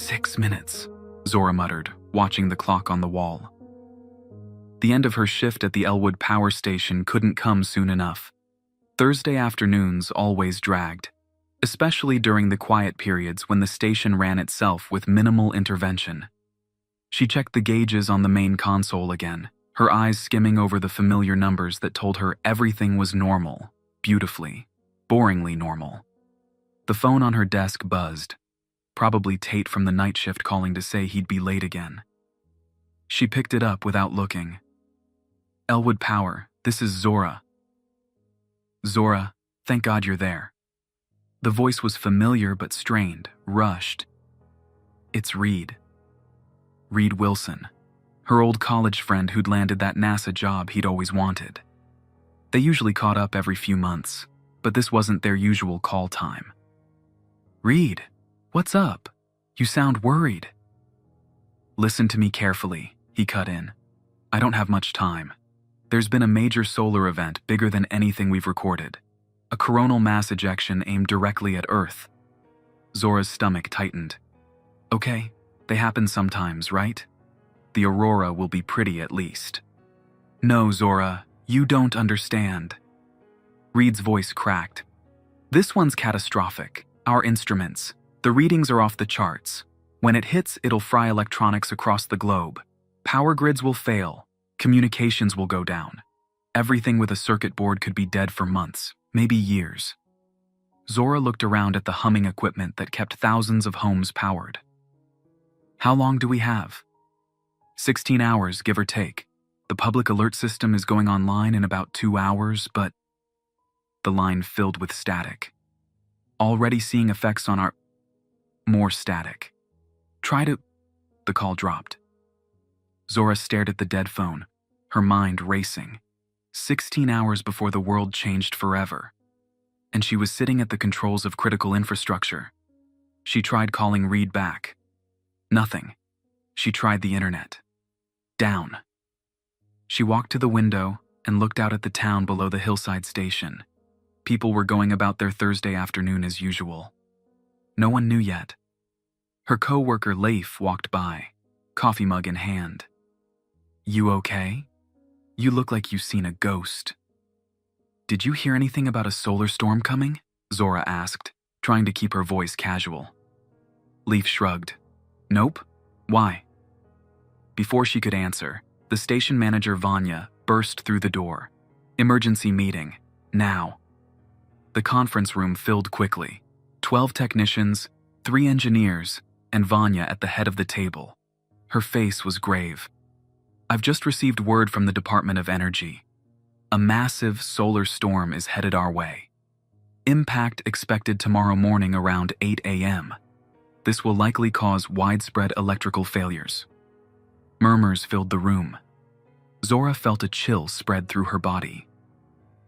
6 minutes, Zora muttered, watching the clock on the wall. The end of her shift at the Elwood power station couldn't come soon enough. Thursday afternoons always dragged, especially during the quiet periods when the station ran itself with minimal intervention. She checked the gauges on the main console again, her eyes skimming over the familiar numbers that told her everything was normal, beautifully, boringly normal. The phone on her desk buzzed, probably Tate from the night shift calling to say he'd be late again. She picked it up without looking. "Elwood Power, this is Zora." "Zora, thank God you're there." The voice was familiar but strained, rushed. "It's Reed." Reed Wilson, her old college friend who'd landed that NASA job he'd always wanted. They usually caught up every few months, but this wasn't their usual call time. "Reed, what's up? You sound worried." "Listen to me carefully," he cut in. "I don't have much time. There's been a major solar event bigger than anything we've recorded. A coronal mass ejection aimed directly at Earth." Zora's stomach tightened. "Okay, they happen sometimes, right? The aurora will be pretty at least." "No, Zora, you don't understand." Reed's voice cracked. "This one's catastrophic. Our instruments, the readings are off the charts. When it hits, it'll fry electronics across the globe. Power grids will fail. Communications will go down. Everything with a circuit board could be dead for months, maybe years." Zora looked around at the humming equipment that kept thousands of homes powered. "How long do we have?" 16 hours, give or take. The public alert system is going online in about 2 hours, but..." The line filled with static. "Already seeing effects on our..." More static. "Try to..." The call dropped. Zora stared at the dead phone, her mind racing. 16 hours before the world changed forever. And she was sitting at the controls of critical infrastructure. She tried calling Reed back. Nothing. She tried the internet. Down. She walked to the window and looked out at the town below the hillside station. People were going about their Thursday afternoon as usual. No one knew yet. Her co-worker Leif walked by, coffee mug in hand. "You okay? You look like you've seen a ghost." "Did you hear anything about a solar storm coming?" Zora asked, trying to keep her voice casual. Leif shrugged. "Nope. Why?" Before she could answer, the station manager Vanya burst through the door. "Emergency meeting. Now." The conference room filled quickly. 12 technicians, 3 engineers, and Vanya at the head of the table. Her face was grave. "I've just received word from the Department of Energy. A massive solar storm is headed our way. Impact expected tomorrow morning around 8 a.m. This will likely cause widespread electrical failures." Murmurs filled the room. Zora felt a chill spread through her body.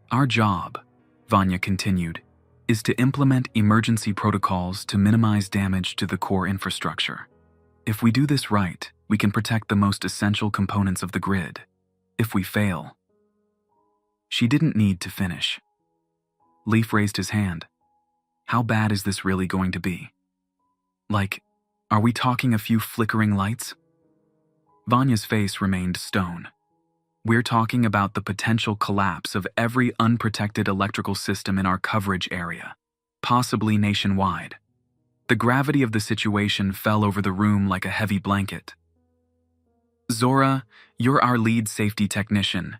"Our job," Vanya continued, "is to implement emergency protocols to minimize damage to the core infrastructure. If we do this right, we can protect the most essential components of the grid. If we fail..." She didn't need to finish. Leif raised his hand. "How bad is this really going to be? Like, are we talking a few flickering lights?" Vanya's face remained stone. "We're talking about the potential collapse of every unprotected electrical system in our coverage area, possibly nationwide." The gravity of the situation fell over the room like a heavy blanket. "Zora, you're our lead safety technician.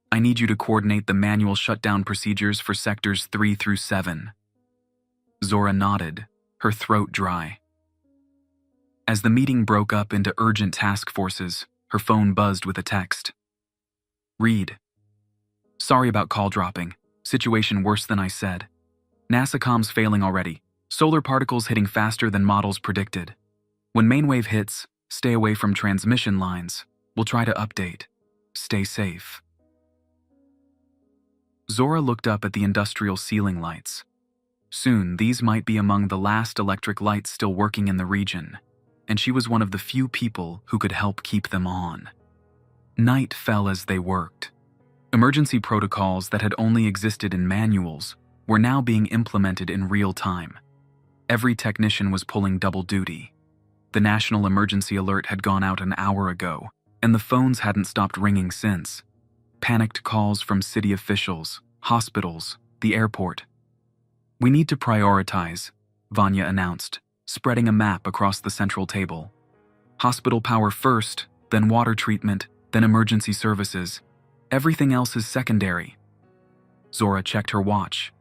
I need you to coordinate the manual shutdown procedures for sectors 3 through 7. Zora nodded, her throat dry. As the meeting broke up into urgent task forces, her phone buzzed with a text. "Reed. Sorry about call dropping. Situation worse than I said. NASA comms failing already. Solar particles hitting faster than models predicted. When main wave hits, stay away from transmission lines. We'll try to update. Stay safe." Zora looked up at the industrial ceiling lights. Soon, these might be among the last electric lights still working in the region, and she was one of the few people who could help keep them on. Night fell as they worked. Emergency protocols that had only existed in manuals were now being implemented in real time. Every technician was pulling double duty. The national emergency alert had gone out an hour ago, and the phones hadn't stopped ringing since. Panicked calls from city officials, hospitals, the airport. "We need to prioritize," Vanya announced, spreading a map across the central table. "Hospital power first, then water treatment, then emergency services. Everything else is secondary." Zora checked her watch.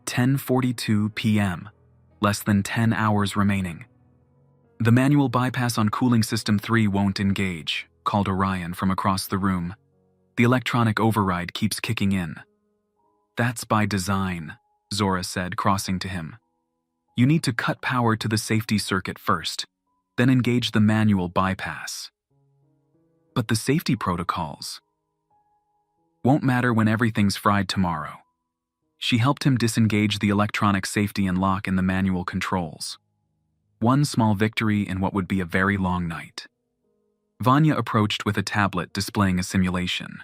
10:42 p.m. Less than 10 hours remaining. "The manual bypass on cooling system 3 won't engage," called Orion from across the room. "The electronic override keeps kicking in." "That's by design," Zora said, crossing to him. "You need to cut power to the safety circuit first, then engage the manual bypass." "But the safety protocols won't matter when everything's fried tomorrow." She helped him disengage the electronic safety and lock in the manual controls. One small victory in what would be a very long night. Vanya approached with a tablet displaying a simulation.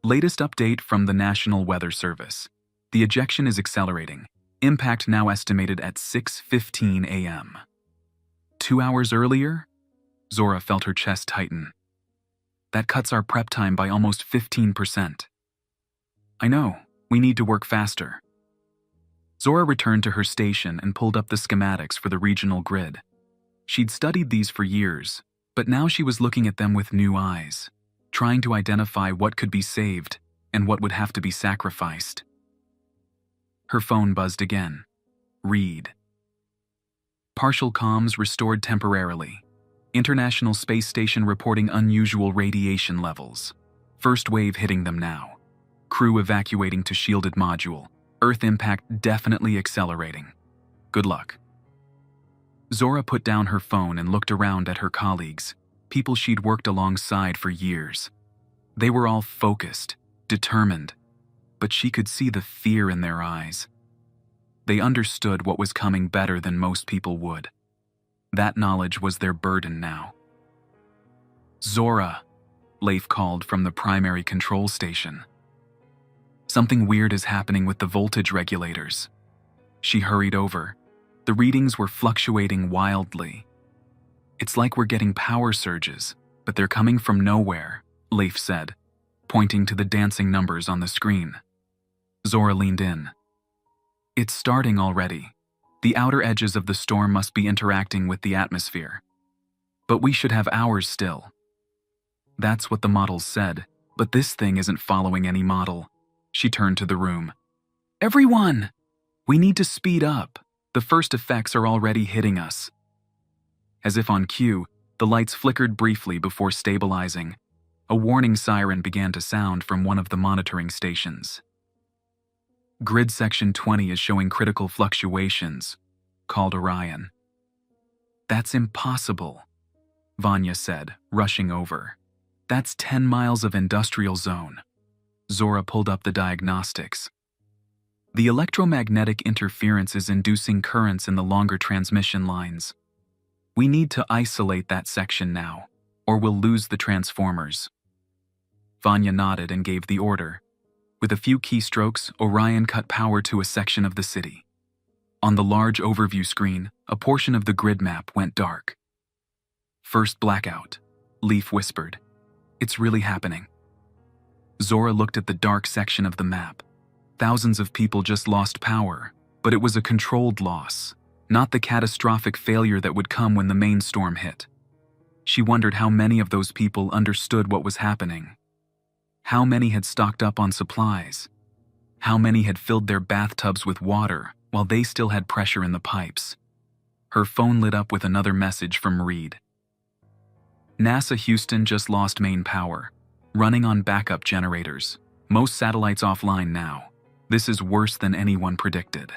"Latest update from the National Weather Service. The ejection is accelerating. Impact now estimated at 6:15 a.m. 2 hours earlier?" Zora felt her chest tighten. "That cuts our prep time by almost 15%. "I know. We need to work faster." Zora returned to her station and pulled up the schematics for the regional grid. She'd studied these for years, but now she was looking at them with new eyes, trying to identify what could be saved and what would have to be sacrificed. Her phone buzzed again. Read. "Partial comms restored temporarily. International Space Station reporting unusual radiation levels. First wave hitting them now. Crew evacuating to shielded module. Earth impact definitely accelerating. Good luck." Zora put down her phone and looked around at her colleagues, people she'd worked alongside for years. They were all focused, determined, but she could see the fear in their eyes. They understood what was coming better than most people would. That knowledge was their burden now. "Zora," Leif called from the primary control station. "Something weird is happening with the voltage regulators." She hurried over. The readings were fluctuating wildly. "It's like we're getting power surges, but they're coming from nowhere," Leif said, pointing to the dancing numbers on the screen. Zora leaned in. "It's starting already. The outer edges of the storm must be interacting with the atmosphere. But we should have hours still." "That's what the models said, but this thing isn't following any model." She turned to the room. "Everyone! We need to speed up. The first effects are already hitting us." As if on cue, the lights flickered briefly before stabilizing. A warning siren began to sound from one of the monitoring stations. "Grid section 20 is showing critical fluctuations," called Orion. "That's impossible," Vanya said, rushing over. "That's 10 miles of industrial zone." Zora pulled up the diagnostics. "The electromagnetic interference is inducing currents in the longer transmission lines. We need to isolate that section now, or we'll lose the transformers." Vanya nodded and gave the order. With a few keystrokes, Orion cut power to a section of the city. On the large overview screen, a portion of the grid map went dark. "First blackout," Leif whispered. "It's really happening." Zora looked at the dark section of the map. Thousands of people just lost power, but it was a controlled loss, not the catastrophic failure that would come when the main storm hit. She wondered how many of those people understood what was happening. How many had stocked up on supplies? How many had filled their bathtubs with water while they still had pressure in the pipes? Her phone lit up with another message from Reed. "NASA Houston just lost main power. Running on backup generators. Most satellites offline now. This is worse than anyone predicted.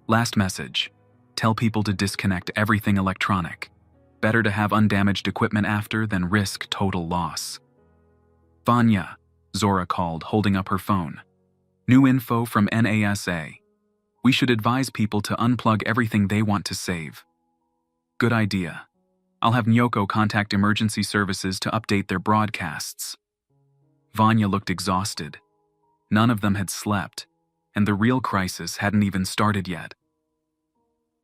Last message. Tell people to disconnect everything electronic. Better to have undamaged equipment after than risk total loss." "Vanya," Zora called, holding up her phone. "New info from NASA. We should advise people to unplug everything they want to save." "Good idea. I'll have Nyoko contact emergency services to update their broadcasts." Vanya looked exhausted. None of them had slept, and the real crisis hadn't even started yet.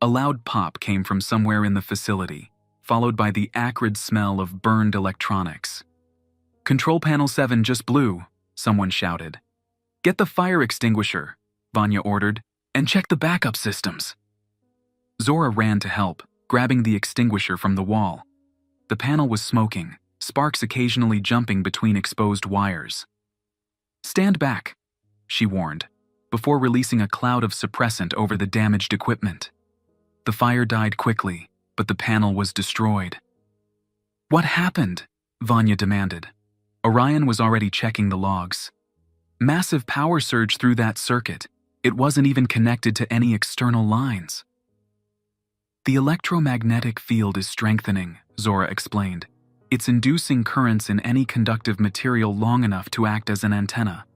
A loud pop came from somewhere in the facility. followed by the acrid smell of burned electronics. "Control panel 7 just blew," someone shouted. "Get the fire extinguisher," Vanya ordered, "and check the backup systems." Zora ran to help, grabbing the extinguisher from the wall. The panel was smoking, sparks occasionally jumping between exposed wires. "Stand back," she warned, before releasing a cloud of suppressant over the damaged equipment. The fire died quickly, but the panel was destroyed. "What happened?" Vanya demanded. Orion was already checking the logs. "Massive power surge through that circuit. It wasn't even connected to any external lines." "The electromagnetic field is strengthening," Zora explained. "It's inducing currents in any conductive material long enough to act as an antenna."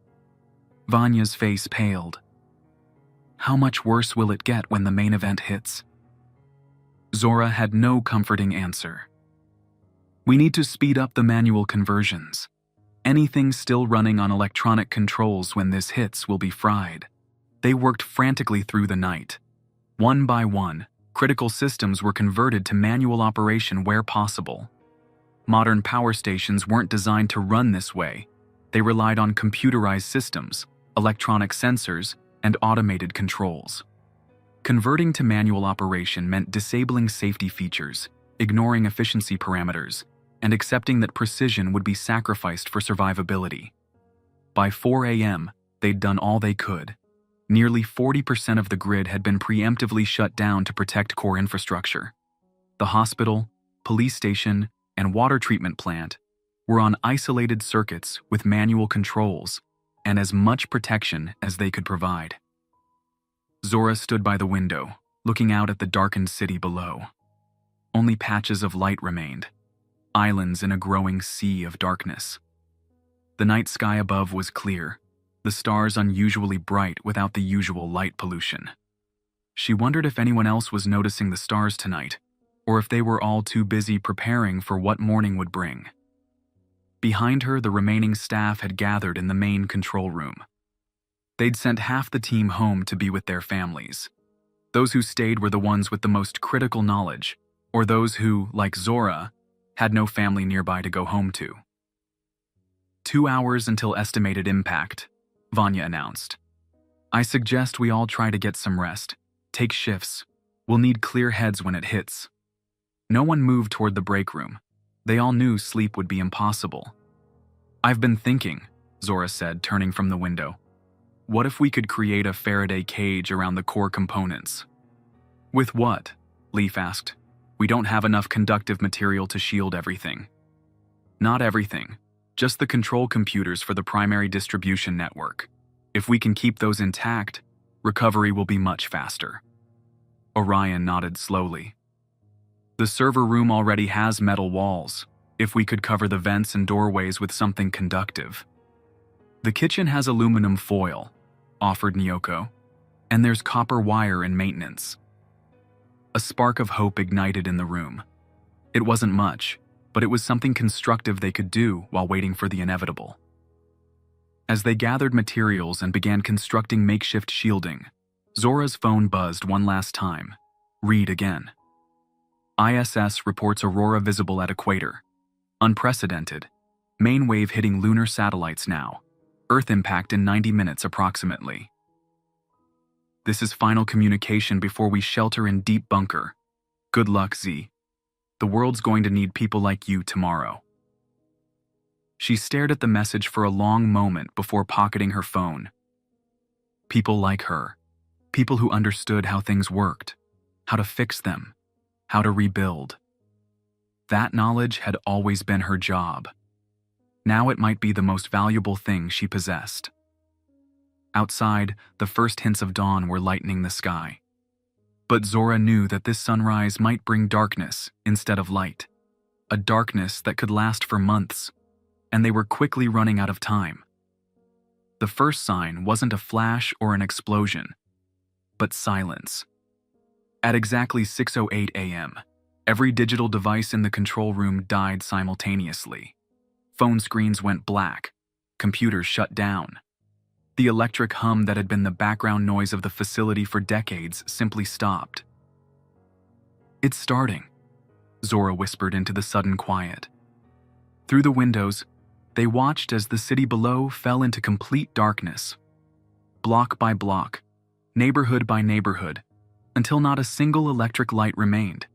Vanya's face paled. "How much worse will it get when the main event hits?" Zora had no comforting answer. "We need to speed up the manual conversions. Anything still running on electronic controls when this hits will be fried." They worked frantically through the night. One by one, critical systems were converted to manual operation where possible. Modern power stations weren't designed to run this way. They relied on computerized systems, electronic sensors, and automated controls. Converting to manual operation meant disabling safety features, ignoring efficiency parameters, and accepting that precision would be sacrificed for survivability. By 4 a.m., they'd done all they could. Nearly 40% of the grid had been preemptively shut down to protect core infrastructure. The hospital, police station, and water treatment plant were on isolated circuits with manual controls and as much protection as they could provide. Zora stood by the window, looking out at the darkened city below. Only patches of light remained, islands in a growing sea of darkness. The night sky above was clear, the stars unusually bright without the usual light pollution. She wondered if anyone else was noticing the stars tonight, or if they were all too busy preparing for what morning would bring. Behind her, the remaining staff had gathered in the main control room. They'd sent half the team home to be with their families. Those who stayed were the ones with the most critical knowledge, or those who, like Zora, had no family nearby to go home to. 2 hours until estimated impact, Vanya announced. "I suggest we all try to get some rest. Take shifts. We'll need clear heads when it hits." No one moved toward the break room. They all knew sleep would be impossible. "I've been thinking," Zora said, turning from the window. "What if we could create a Faraday cage around the core components?" "With what?" Leaf asked. "We don't have enough conductive material to shield everything." "Not everything. Just the control computers for the primary distribution network. If we can keep those intact, recovery will be much faster." Orion nodded slowly. "The server room already has metal walls, if we could cover the vents and doorways with something conductive." "The kitchen has aluminum foil," offered Nyoko, "and there's copper wire in maintenance." A spark of hope ignited in the room. It wasn't much, but it was something constructive they could do while waiting for the inevitable. As they gathered materials and began constructing makeshift shielding, Zora's phone buzzed one last time. Read again. "ISS reports aurora visible at equator. Unprecedented. Main wave hitting lunar satellites now. Earth impact in 90 minutes approximately. This is final communication before we shelter in deep bunker. Good luck, Z. The world's going to need people like you tomorrow." She stared at the message for a long moment before pocketing her phone. People like her. People who understood how things worked, how to fix them, how to rebuild. That knowledge had always been her job. Now it might be the most valuable thing she possessed. Outside, the first hints of dawn were lightening the sky. But Zora knew that this sunrise might bring darkness instead of light. A darkness that could last for months, and they were quickly running out of time. The first sign wasn't a flash or an explosion, but silence. At exactly 6:08 a.m., every digital device in the control room died simultaneously. Phone screens went black, computers shut down. The electric hum that had been the background noise of the facility for decades simply stopped. "It's starting," Zora whispered into the sudden quiet. Through the windows, they watched as the city below fell into complete darkness. Block by block, neighborhood by neighborhood, until not a single electric light remained.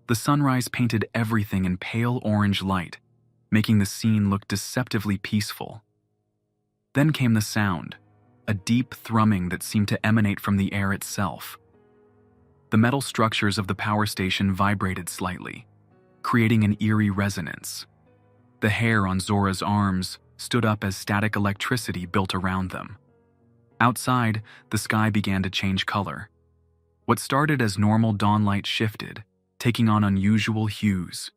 The sunrise painted everything in pale orange light, making the scene look deceptively peaceful. Then came the sound, a deep thrumming that seemed to emanate from the air itself. The metal structures of the power station vibrated slightly, creating an eerie resonance. The hair on Zora's arms stood up as static electricity built around them. Outside, the sky began to change color. What started as normal dawn light shifted, taking on unusual hues.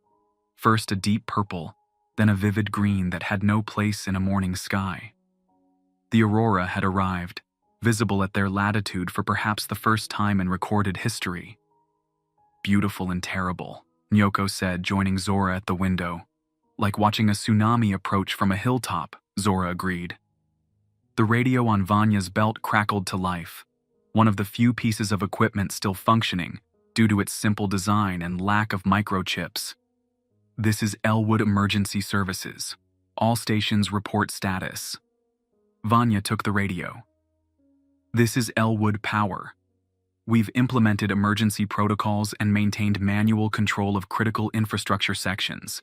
First a deep purple, then a vivid green that had no place in a morning sky. The aurora had arrived, visible at their latitude for perhaps the first time in recorded history. Beautiful and terrible, Nyoko said, joining Zora at the window. Like watching a tsunami approach from a hilltop, Zora agreed. The radio on Vanya's belt crackled to life, one of the few pieces of equipment still functioning due to its simple design and lack of microchips. This is Elwood Emergency Services. All stations report status. Vanya took the radio. This is Elwood Power. We've implemented emergency protocols and maintained manual control of critical infrastructure sections.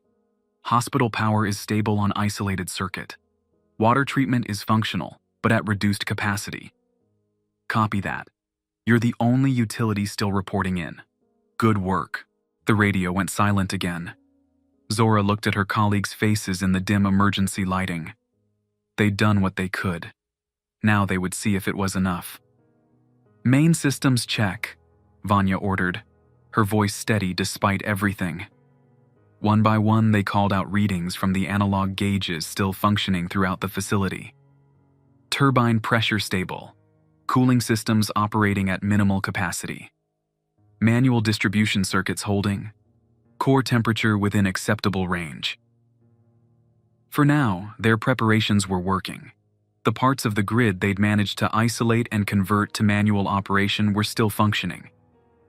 Hospital power is stable on isolated circuit. Water treatment is functional, but at reduced capacity. Copy that. You're the only utility still reporting in. Good work. The radio went silent again. Zora looked at her colleagues' faces in the dim emergency lighting. They'd done what they could. Now they would see if it was enough. Main systems check, Vanya ordered, her voice steady despite everything. One by one, they called out readings from the analog gauges still functioning throughout the facility. Turbine pressure stable. Cooling systems operating at minimal capacity. Manual distribution circuits holding. Core temperature within acceptable range. For now, their preparations were working. The parts of the grid they'd managed to isolate and convert to manual operation were still functioning.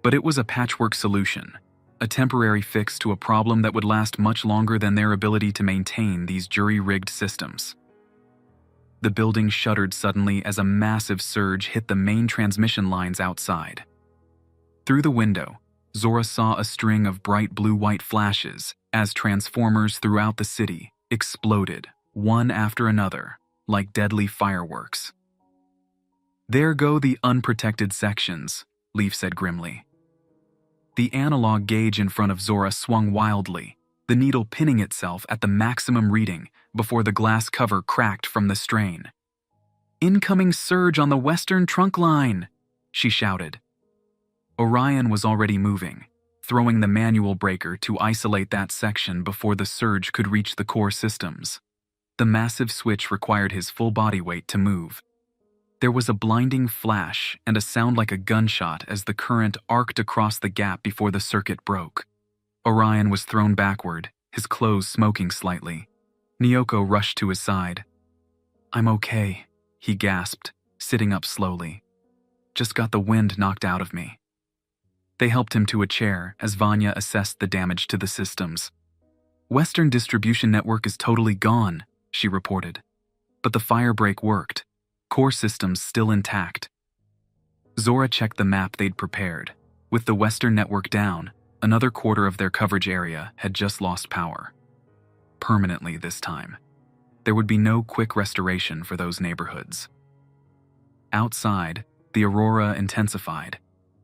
But it was a patchwork solution, a temporary fix to a problem that would last much longer than their ability to maintain these jury-rigged systems. The building shuddered suddenly as a massive surge hit the main transmission lines outside. Through the window, Zora saw a string of bright blue-white flashes as transformers throughout the city exploded, one after another, like deadly fireworks. There go the unprotected sections, Leaf said grimly. The analog gauge in front of Zora swung wildly, the needle pinning itself at the maximum reading before the glass cover cracked from the strain. Incoming surge on the western trunk line, she shouted. Orion was already moving, throwing the manual breaker to isolate that section before the surge could reach the core systems. The massive switch required his full body weight to move. There was a blinding flash and a sound like a gunshot as the current arced across the gap before the circuit broke. Orion was thrown backward, his clothes smoking slightly. Nyoko rushed to his side. "I'm okay," he gasped, sitting up slowly. "Just got the wind knocked out of me." They helped him to a chair as Vanya assessed the damage to the systems. "Western distribution network is totally gone," she reported. "But the fire break worked. Core systems still intact." Zora checked the map they'd prepared. With the Western network down, another quarter of their coverage area had just lost power. Permanently this time. There would be no quick restoration for those neighborhoods. Outside, the aurora intensified,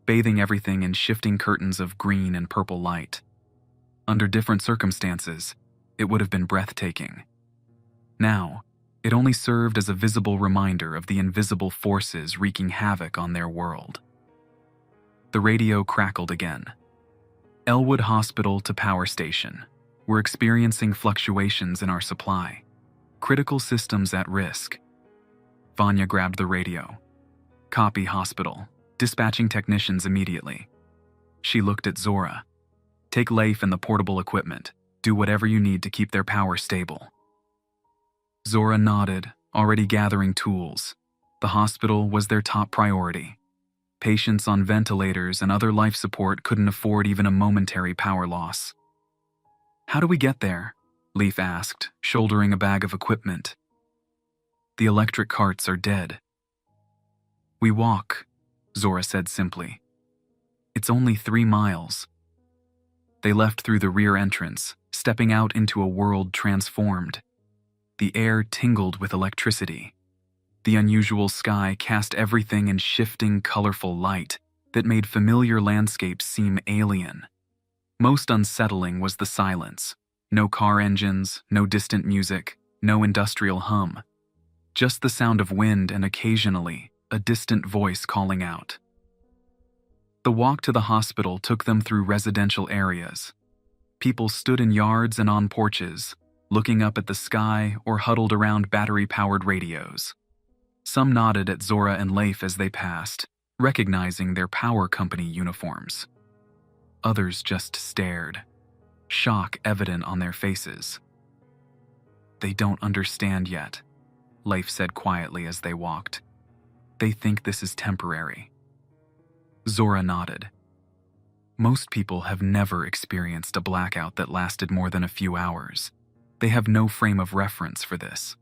bathing everything in shifting curtains of green and purple light. Under different circumstances, it would have been breathtaking. Now, it only served as a visible reminder of the invisible forces wreaking havoc on their world. The radio crackled again. Elwood Hospital to power station. We're experiencing fluctuations in our supply. Critical systems at risk. Vanya grabbed the radio. Copy hospital. Dispatching technicians immediately. She looked at Zora. Take Leif and the portable equipment. Do whatever you need to keep their power stable. Zora nodded, already gathering tools. The hospital was their top priority. Patients on ventilators and other life support couldn't afford even a momentary power loss. "How do we get there?" Leaf asked, shouldering a bag of equipment. "The electric carts are dead." "We walk," Zora said simply. "It's only 3 miles." They left through the rear entrance, stepping out into a world transformed. The air tingled with electricity. The unusual sky cast everything in shifting, colorful light that made familiar landscapes seem alien. Most unsettling was the silence. No car engines, no distant music, no industrial hum. Just the sound of wind and occasionally, a distant voice calling out. The walk to the hospital took them through residential areas. People stood in yards and on porches, looking up at the sky or huddled around battery-powered radios. Some nodded at Zora and Leif as they passed, recognizing their power company uniforms. Others just stared, shock evident on their faces. "They don't understand yet," Leif said quietly as they walked. "They think this is temporary." Zora nodded. Most people have never experienced a blackout that lasted more than a few hours. They have no frame of reference for this.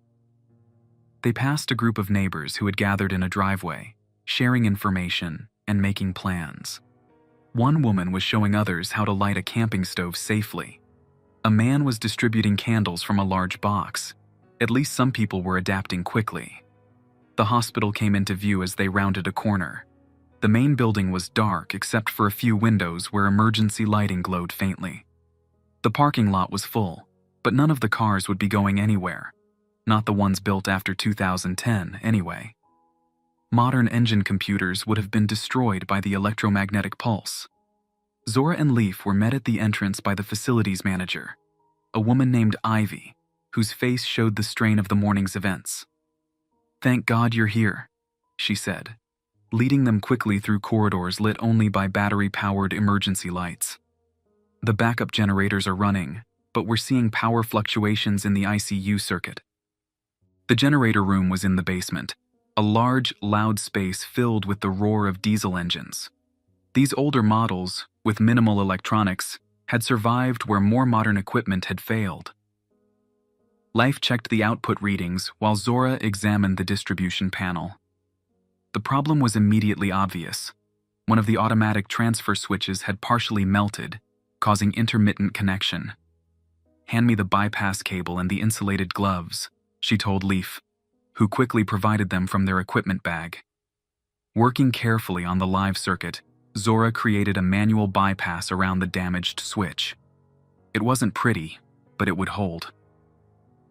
They passed a group of neighbors who had gathered in a driveway, sharing information and making plans. One woman was showing others how to light a camping stove safely. A man was distributing candles from a large box. At least some people were adapting quickly. The hospital came into view as they rounded a corner. The main building was dark except for a few windows where emergency lighting glowed faintly. The parking lot was full, but none of the cars would be going anywhere. Not the ones built after 2010, anyway. Modern engine computers would have been destroyed by the electromagnetic pulse. Zora and Leif were met at the entrance by the facilities manager, a woman named Ivy, whose face showed the strain of the morning's events. "Thank God you're here," she said, leading them quickly through corridors lit only by battery-powered emergency lights. "The backup generators are running, but we're seeing power fluctuations in the ICU circuit." The generator room was in the basement, a large, loud space filled with the roar of diesel engines. These older models, with minimal electronics, had survived where more modern equipment had failed. Leif checked the output readings while Zora examined the distribution panel. The problem was immediately obvious. One of the automatic transfer switches had partially melted, causing intermittent connection. "Hand me the bypass cable and the insulated gloves," she told Leif, who quickly provided them from their equipment bag. Working carefully on the live circuit, Zora created a manual bypass around the damaged switch. It wasn't pretty, but it would hold.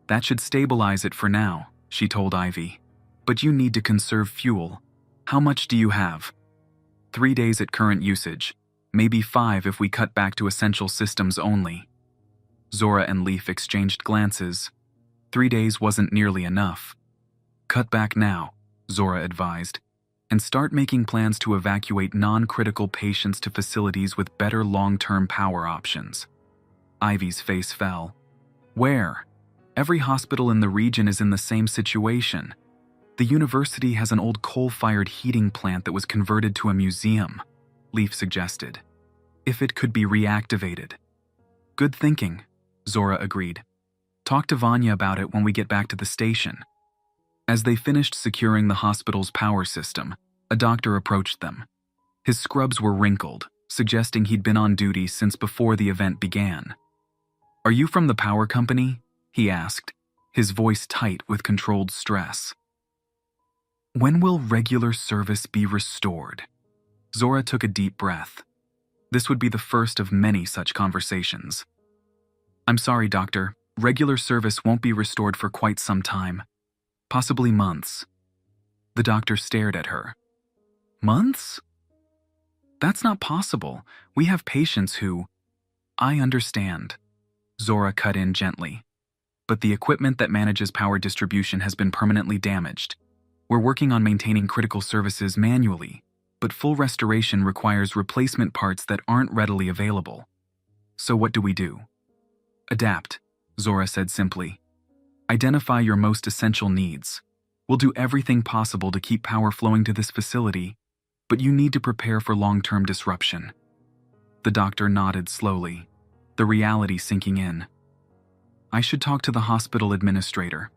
"That should stabilize it for now," she told Ivy. "But you need to conserve fuel. How much do you have?" 3 days at current usage, maybe 5 if we cut back to essential systems only." Zora and Leif exchanged glances. 3 days wasn't nearly enough. "Cut back now," Zora advised, "and start making plans to evacuate non-critical patients to facilities with better long-term power options." Ivy's face fell. "Where? Every hospital in the region is in the same situation. The university has an old coal-fired heating plant that was converted to a museum," Leif suggested. "If it could be reactivated." "Good thinking," Zora agreed. "Talk to Vanya about it when we get back to the station." As they finished securing the hospital's power system, a doctor approached them. His scrubs were wrinkled, suggesting he'd been on duty since before the event began. "Are you from the power company?" he asked, his voice tight with controlled stress. "When will regular service be restored?" Zora took a deep breath. This would be the first of many such conversations. "I'm sorry, doctor. Regular service won't be restored for quite some time. Possibly months." The doctor stared at her. "Months? That's not possible. We have patients who—" "I understand," Zora cut in gently. "But the equipment that manages power distribution has been permanently damaged. We're working on maintaining critical services manually, but full restoration requires replacement parts that aren't readily available. So what do we do?" "Adapt," Zora said simply. "Identify your most essential needs. We'll do everything possible to keep power flowing to this facility, but you need to prepare for long-term disruption." The doctor nodded slowly, the reality sinking in. "I should talk to the hospital administrator.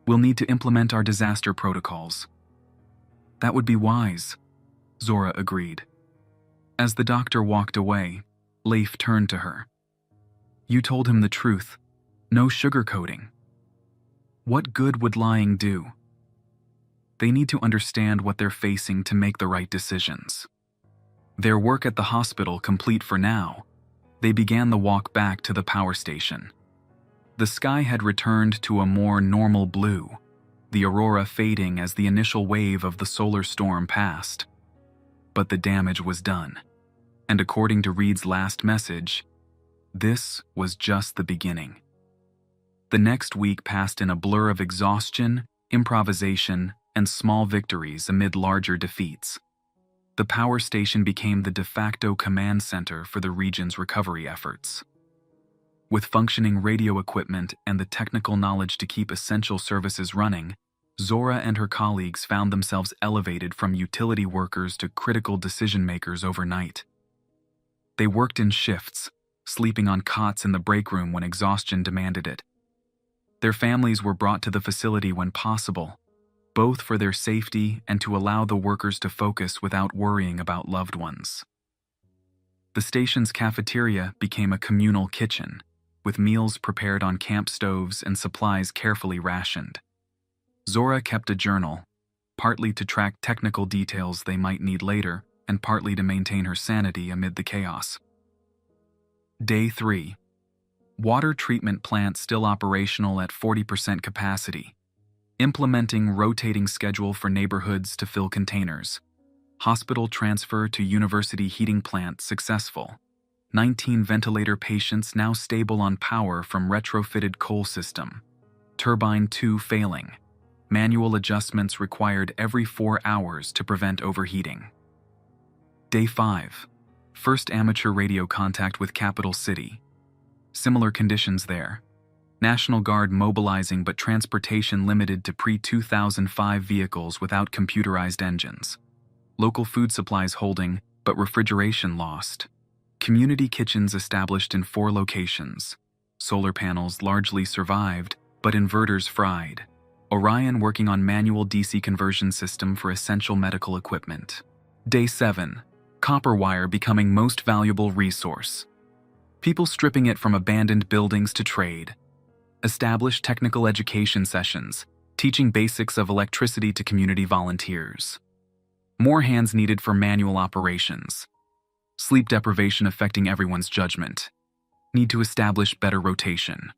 We'll need to implement our disaster protocols." "That would be wise," Zora agreed. As the doctor walked away, Leif turned to her. "You told him the truth. No sugarcoating. What good would lying do? They need to understand what they're facing to make the right decisions." Their work at the hospital complete for now, they began the walk back to the power station. The sky had returned to a more normal blue, the aurora fading as the initial wave of the solar storm passed. But the damage was done, and according to Reed's last message, this was just the beginning. The next week passed in a blur of exhaustion, improvisation, and small victories amid larger defeats. The power station became the de facto command center for the region's recovery efforts. With functioning radio equipment and the technical knowledge to keep essential services running, Zora and her colleagues found themselves elevated from utility workers to critical decision-makers overnight. They worked in shifts, sleeping on cots in the break room when exhaustion demanded it. Their families were brought to the facility when possible, both for their safety and to allow the workers to focus without worrying about loved ones. The station's cafeteria became a communal kitchen, with meals prepared on camp stoves and supplies carefully rationed. Zora kept a journal, partly to track technical details they might need later, and partly to maintain her sanity amid the chaos. Day 3. Water treatment plant still operational at 40% capacity. Implementing rotating schedule for neighborhoods to fill containers. Hospital transfer to university heating plant successful. 19 ventilator patients now stable on power from retrofitted coal system. Turbine 2 failing. Manual adjustments required every 4 hours to prevent overheating. Day 5. First amateur radio contact with Capital City. Similar conditions there. National Guard mobilizing but transportation limited to pre-2005 vehicles without computerized engines. Local food supplies holding, but refrigeration lost. Community kitchens established in 4 locations. Solar panels largely survived, but inverters fried. Orion working on manual DC conversion system for essential medical equipment. Day 7. Copper wire becoming most valuable resource. People stripping it from abandoned buildings to trade. Established technical education sessions, teaching basics of electricity to community volunteers. More hands needed for manual operations. Sleep deprivation affecting everyone's judgment. Need to establish better rotation.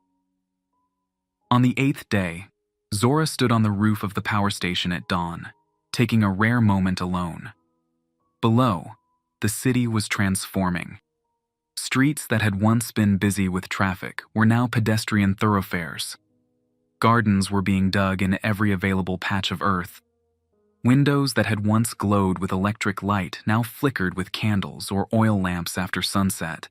On the 8th day, Zora stood on the roof of the power station at dawn, taking a rare moment alone. Below, the city was transforming. Streets that had once been busy with traffic were now pedestrian thoroughfares. Gardens were being dug in every available patch of earth. Windows that had once glowed with electric light now flickered with candles or oil lamps after sunset.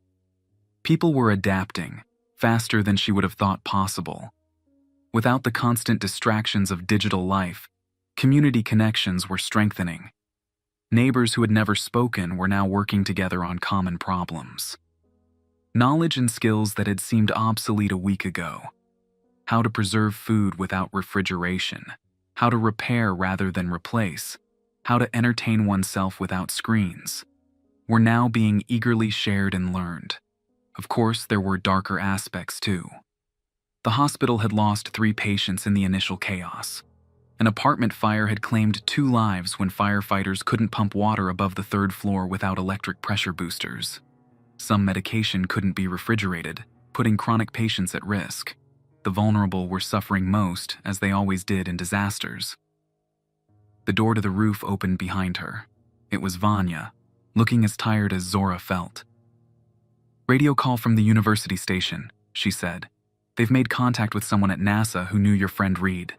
People were adapting, faster than she would have thought possible. Without the constant distractions of digital life, community connections were strengthening. Neighbors who had never spoken were now working together on common problems. Knowledge and skills that had seemed obsolete a week ago. How to preserve food without refrigeration. How to repair rather than replace. How to entertain oneself without screens. Were now being eagerly shared and learned. Of course, there were darker aspects too. The hospital had lost 3 patients in the initial chaos. An apartment fire had claimed 2 lives when firefighters couldn't pump water above the 3rd floor without electric pressure boosters. Some medication couldn't be refrigerated, putting chronic patients at risk. The vulnerable were suffering most, as they always did in disasters. The door to the roof opened behind her. It was Vanya, looking as tired as Zora felt. "Radio call from the university station," she said. "They've made contact with someone at NASA who knew your friend Reed."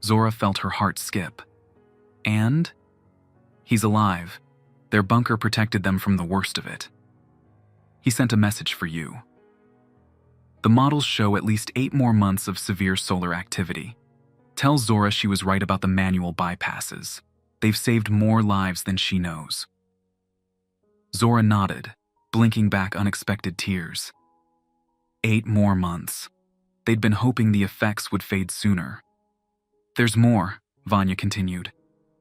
Zora felt her heart skip. "And?" "He's alive. Their bunker protected them from the worst of it. He sent a message for you." The models show at least 8 more months of severe solar activity. Tell Zora she was right about the manual bypasses. They've saved more lives than she knows. Zora nodded, blinking back unexpected tears. 8 more months. They'd been hoping the effects would fade sooner. There's more, Vanya continued.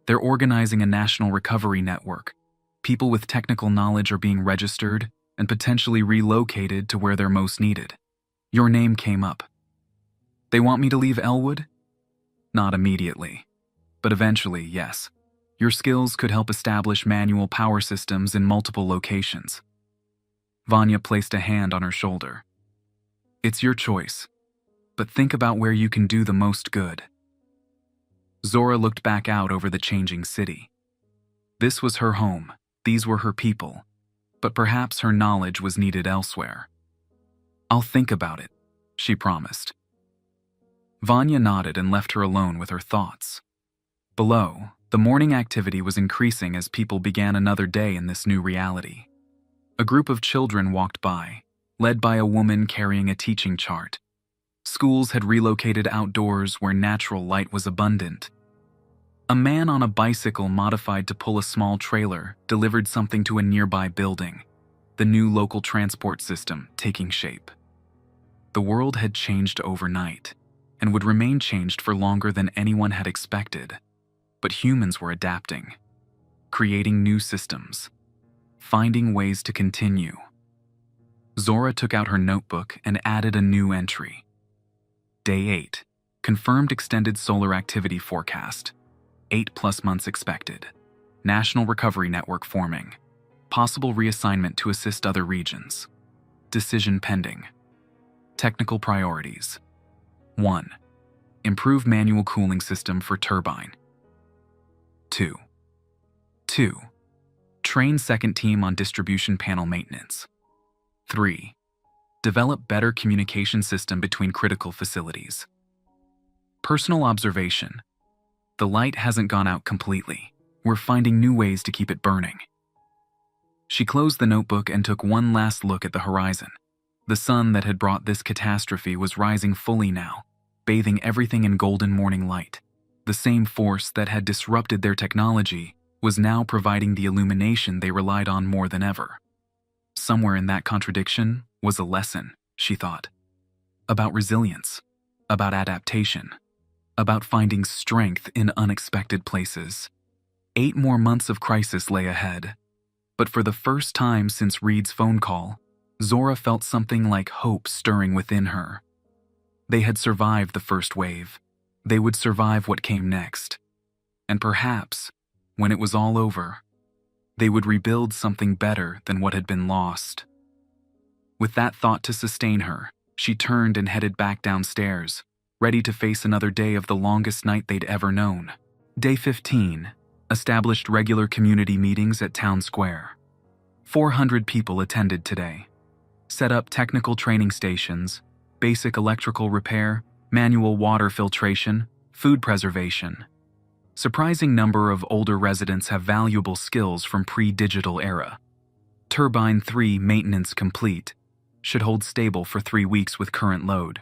They're organizing a national recovery network. People with technical knowledge are being registered and potentially relocated to where they're most needed. Your name came up. They want me to leave Elwood? Not immediately. But eventually, yes. Your skills could help establish manual power systems in multiple locations. Vanya placed a hand on her shoulder. It's your choice, but think about where you can do the most good. Zora looked back out over the changing city. This was her home, these were her people, but perhaps her knowledge was needed elsewhere. I'll think about it, she promised. Vanya nodded and left her alone with her thoughts. Below, the morning activity was increasing as people began another day in this new reality. A group of children walked by, led by a woman carrying a teaching chart. Schools had relocated outdoors where natural light was abundant. A man on a bicycle modified to pull a small trailer delivered something to a nearby building, the new local transport system taking shape. The world had changed overnight, and would remain changed for longer than anyone had expected. But humans were adapting, creating new systems, finding ways to continue. Zora took out her notebook and added a new entry. Day 8. Confirmed extended solar activity forecast. 8+ months expected. National Recovery Network forming. Possible reassignment to assist other regions. Decision pending. Technical priorities. 1. Improve manual cooling system for turbine. 2. Train second team on distribution panel maintenance. 3. Develop better communication system between critical facilities. Personal observation. The light hasn't gone out completely. We're finding new ways to keep it burning. She closed the notebook and took one last look at the horizon. The sun that had brought this catastrophe was rising fully now, bathing everything in golden morning light. The same force that had disrupted their technology was now providing the illumination they relied on more than ever. Somewhere in that contradiction was a lesson, she thought. About resilience, about adaptation, about finding strength in unexpected places. 8 more months of crisis lay ahead. But for the first time since Reed's phone call, Zora felt something like hope stirring within her. They had survived the first wave. They would survive what came next. And perhaps, when it was all over, they would rebuild something better than what had been lost. With that thought to sustain her, she turned and headed back downstairs, ready to face another day of the longest night they'd ever known. Day 15. Established regular community meetings at Town Square. 400 people attended today. Set up technical training stations, basic electrical repair, manual water filtration, food preservation. Surprising number of older residents have valuable skills from pre-digital era. Turbine 3 maintenance complete. Should hold stable for 3 weeks with current load.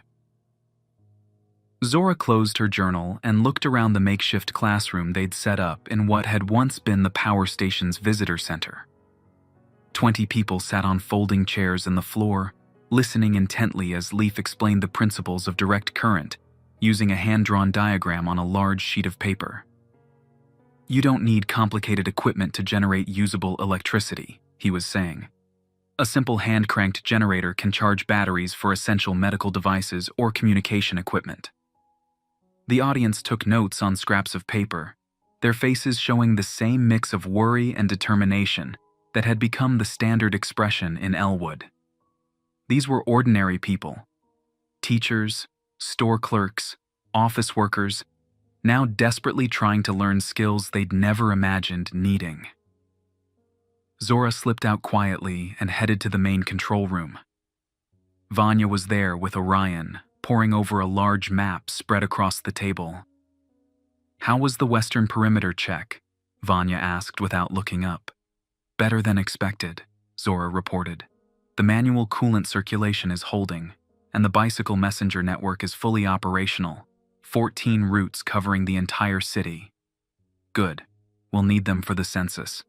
Zora closed her journal and looked around the makeshift classroom they'd set up in what had once been the power station's visitor center. 20 people sat on folding chairs in the floor, listening intently as Leaf explained the principles of direct current, using a hand-drawn diagram on a large sheet of paper. You don't need complicated equipment to generate usable electricity, he was saying. A simple hand-cranked generator can charge batteries for essential medical devices or communication equipment. The audience took notes on scraps of paper, their faces showing the same mix of worry and determination that had become the standard expression in Elwood. These were ordinary people. Teachers, store clerks, office workers, now desperately trying to learn skills they'd never imagined needing. Zora slipped out quietly and headed to the main control room. Vanya was there with Orion, poring over a large map spread across the table. How was the western perimeter check? Vanya asked without looking up. Better than expected, Zora reported. The manual coolant circulation is holding, and the bicycle messenger network is fully operational, 14 routes covering the entire city. Good. We'll need them for the census."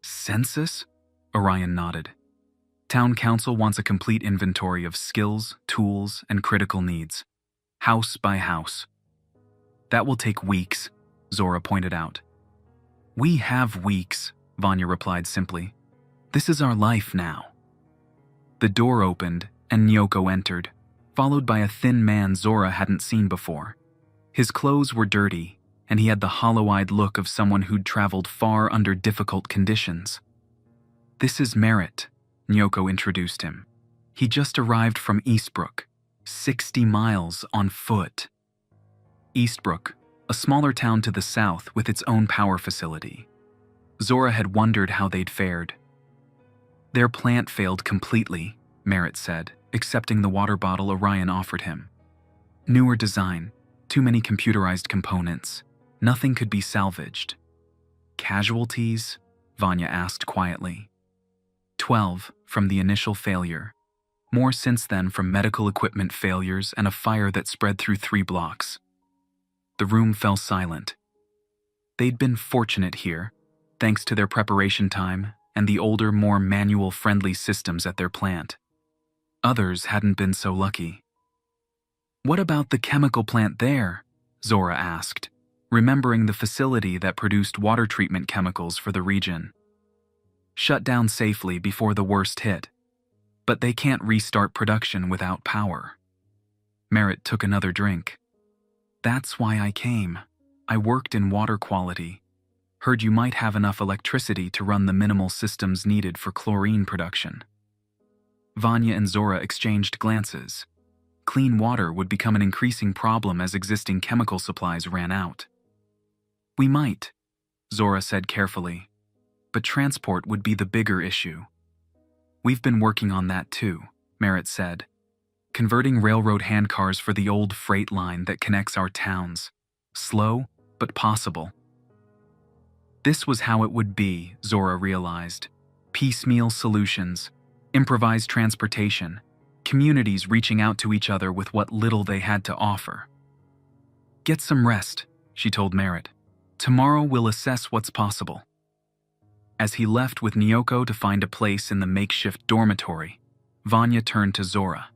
"Census?" Orion nodded. "Town council wants a complete inventory of skills, tools, and critical needs, house by house." "That will take weeks," Zora pointed out. "We have weeks," Vanya replied simply. "This is our life now." The door opened, and Nyoko entered, followed by a thin man Zora hadn't seen before. His clothes were dirty, and he had the hollow-eyed look of someone who'd traveled far under difficult conditions. "This is Merritt," Nyoko introduced him. "He just arrived from Eastbrook, 60 miles on foot." Eastbrook, a smaller town to the south with its own power facility. Zora had wondered how they'd fared. "Their plant failed completely," Merritt said, accepting the water bottle Orion offered him. "Newer design, too many computerized components. Nothing could be salvaged." "Casualties?" Vanya asked quietly. 12 from the initial failure. More since then from medical equipment failures and a fire that spread through 3 blocks. The room fell silent. They'd been fortunate here, thanks to their preparation time and the older, more manual-friendly systems at their plant. Others hadn't been so lucky. "What about the chemical plant there?" Zora asked, remembering the facility that produced water treatment chemicals for the region. "Shut down safely before the worst hit, but they can't restart production without power." Merritt took another drink. "That's why I came. I worked in water quality. Heard you might have enough electricity to run the minimal systems needed for chlorine production." Vanya and Zora exchanged glances. Clean water would become an increasing problem as existing chemical supplies ran out. "We might," Zora said carefully, "but transport would be the bigger issue." "We've been working on that too," Merritt said. "Converting railroad handcars for the old freight line that connects our towns. Slow, but possible." This was how it would be, Zora realized. Piecemeal solutions, improvised transportation, communities reaching out to each other with what little they had to offer. "Get some rest," she told Merritt. "Tomorrow we'll assess what's possible." As he left with Nyoko to find a place in the makeshift dormitory, Vanya turned to Zora.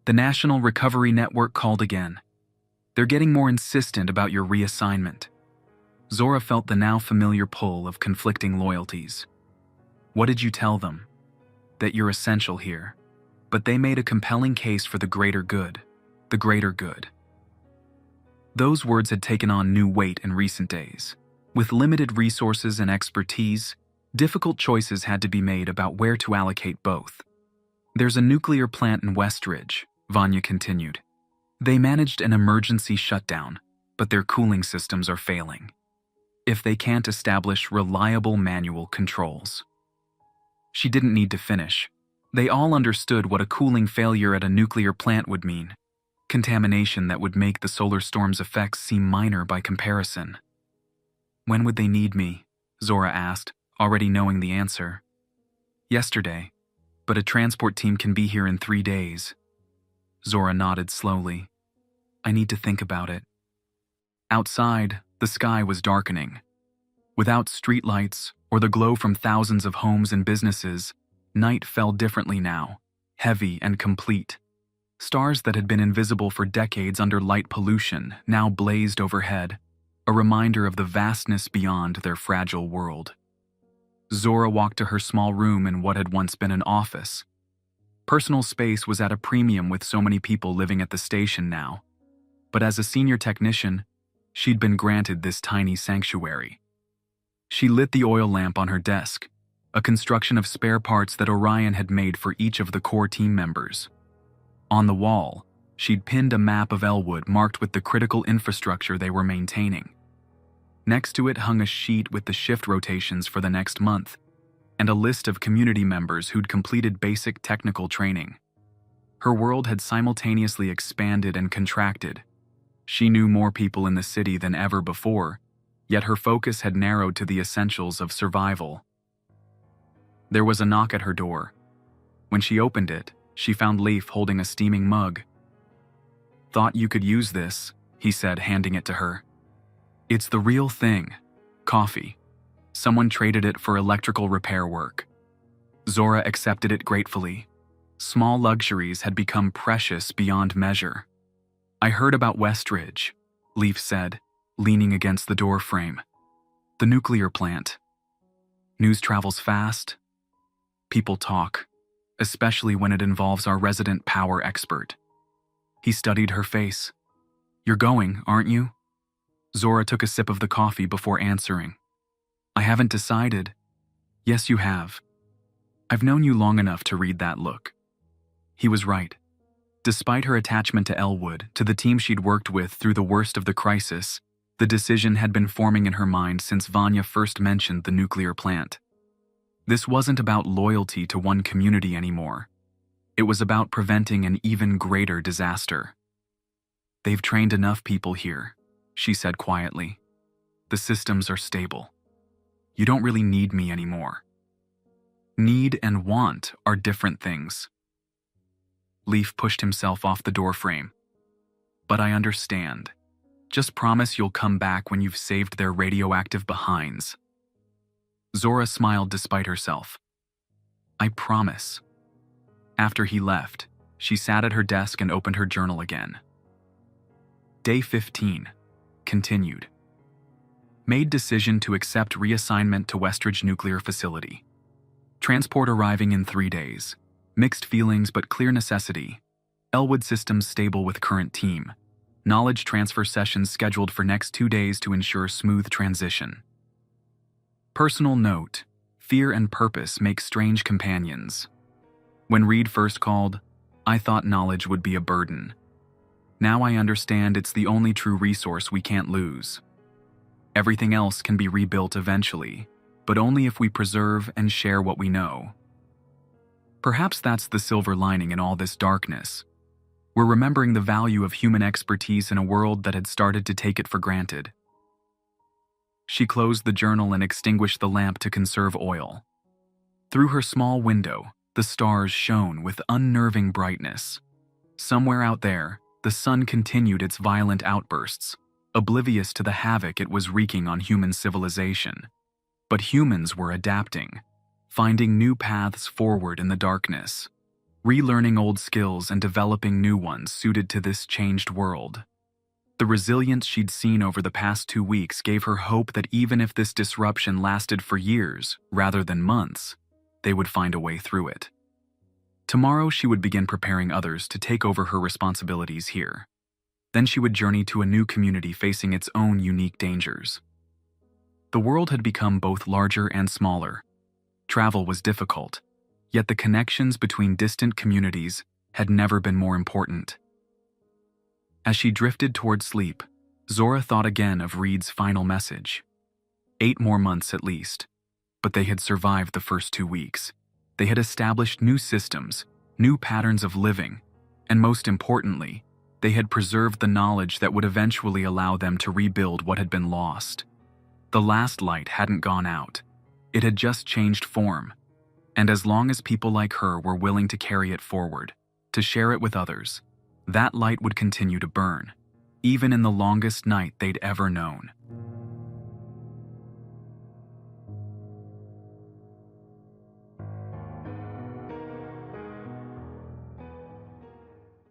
"The National Recovery Network called again. They're getting more insistent about your reassignment." Zora felt the now familiar pull of conflicting loyalties. "What did you tell them?" "That you're essential here. But they made a compelling case for the greater good. The greater good." Those words had taken on new weight in recent days. With limited resources and expertise, difficult choices had to be made about where to allocate both. "There's a nuclear plant in Westridge," Vanya continued. "They managed an emergency shutdown, but their cooling systems are failing. If they can't establish reliable manual controls." She didn't need to finish. They all understood what a cooling failure at a nuclear plant would mean. Contamination that would make the solar storm's effects seem minor by comparison. "When would they need me?" Zora asked, already knowing the answer. "Yesterday, but a transport team can be here in 3 days." Zora nodded slowly. "I need to think about it." Outside, the sky was darkening. Without streetlights or the glow from thousands of homes and businesses, night fell differently now, heavy and complete. Stars that had been invisible for decades under light pollution now blazed overhead, a reminder of the vastness beyond their fragile world. Zora walked to her small room in what had once been an office. Personal space was at a premium with so many people living at the station now, but as a senior technician, she'd been granted this tiny sanctuary. She lit the oil lamp on her desk, a construction of spare parts that Orion had made for each of the core team members. On the wall, she'd pinned a map of Elwood marked with the critical infrastructure they were maintaining. Next to it hung a sheet with the shift rotations for the next month, and a list of community members who'd completed basic technical training. Her world had simultaneously expanded and contracted. She knew more people in the city than ever before, yet her focus had narrowed to the essentials of survival. There was a knock at her door. When she opened it, she found Leif holding a steaming mug. "Thought you could use this," he said, handing it to her. "It's the real thing, Coffee. Someone traded it for electrical repair work. Zora accepted it gratefully. Small luxuries had become precious beyond measure. I heard about Westridge, Leaf said, leaning against the door frame. The nuclear plant. News travels fast. People talk, especially when it involves our resident power expert. He studied her face. You're going, aren't you? Zora took a sip of the coffee before answering. I haven't decided. Yes, you have. I've known you long enough to read that look. He was right. Despite her attachment to Elwood, to the team she'd worked with through the worst of the crisis, the decision had been forming in her mind since Vanya first mentioned the nuclear plant. This wasn't about loyalty to one community anymore. It was about preventing an even greater disaster. They've trained enough people here, she said quietly. The systems are stable. You don't really need me anymore. Need and want are different things. Leaf pushed himself off the doorframe. But I understand. Just promise you'll come back when you've saved their radioactive behinds. Zora smiled despite herself. I promise. After he left, she sat at her desk and opened her journal again. Day 15. Continued. Made decision to accept reassignment to Westridge Nuclear Facility. Transport arriving in 3 days. Mixed feelings but clear necessity. Elwood systems stable with current team. Knowledge transfer sessions scheduled for next 2 days to ensure smooth transition. Personal note: fear and purpose make strange companions. When Reed first called, I thought knowledge would be a burden. Now I understand it's the only true resource we can't lose. Everything else can be rebuilt eventually, but only if we preserve and share what we know. Perhaps that's the silver lining in all this darkness. We're remembering the value of human expertise in a world that had started to take it for granted. She closed the journal and extinguished the lamp to conserve oil. Through her small window, the stars shone with unnerving brightness. Somewhere out there, the sun continued its violent outbursts, oblivious to the havoc it was wreaking on human civilization. But humans were adapting, finding new paths forward in the darkness, relearning old skills and developing new ones suited to this changed world. The resilience she'd seen over the past 2 weeks gave her hope that even if this disruption lasted for years, rather than months, they would find a way through it. Tomorrow she would begin preparing others to take over her responsibilities here. Then she would journey to a new community facing its own unique dangers. The world had become both larger and smaller. Travel was difficult, yet the connections between distant communities had never been more important. As she drifted toward sleep, Zora thought again of Reed's final message. 8 more months at least. But they had survived the first 2 weeks. They had established new systems, new patterns of living, and most importantly, they had preserved the knowledge that would eventually allow them to rebuild what had been lost. The last light hadn't gone out. It had just changed form. And as long as people like her were willing to carry it forward, to share it with others, that light would continue to burn, even in the longest night they'd ever known.